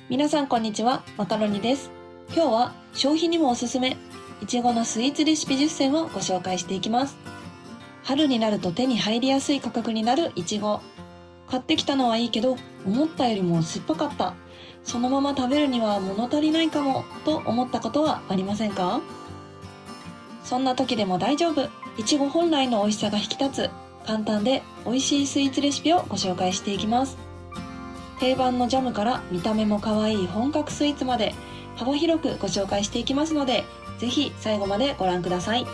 皆さんこんにちは、マカロニです。今日は消費にもおすすめいちごのスイーツレシピ10選をご紹介していきます。春になると手に入りやすい価格になるいちご。買ってきたのはいいけど思ったよりも酸っぱかった、そのまま食べるには物足りないかもと思ったことはありませんか？そんな時でも大丈夫、いちご本来の美味しさが引き立つ簡単で美味しいスイーツレシピをご紹介していきます。定番のジャムから見た目も可愛い本格スイーツまで幅広くご紹介していきますので、ぜひ最後までご覧ください。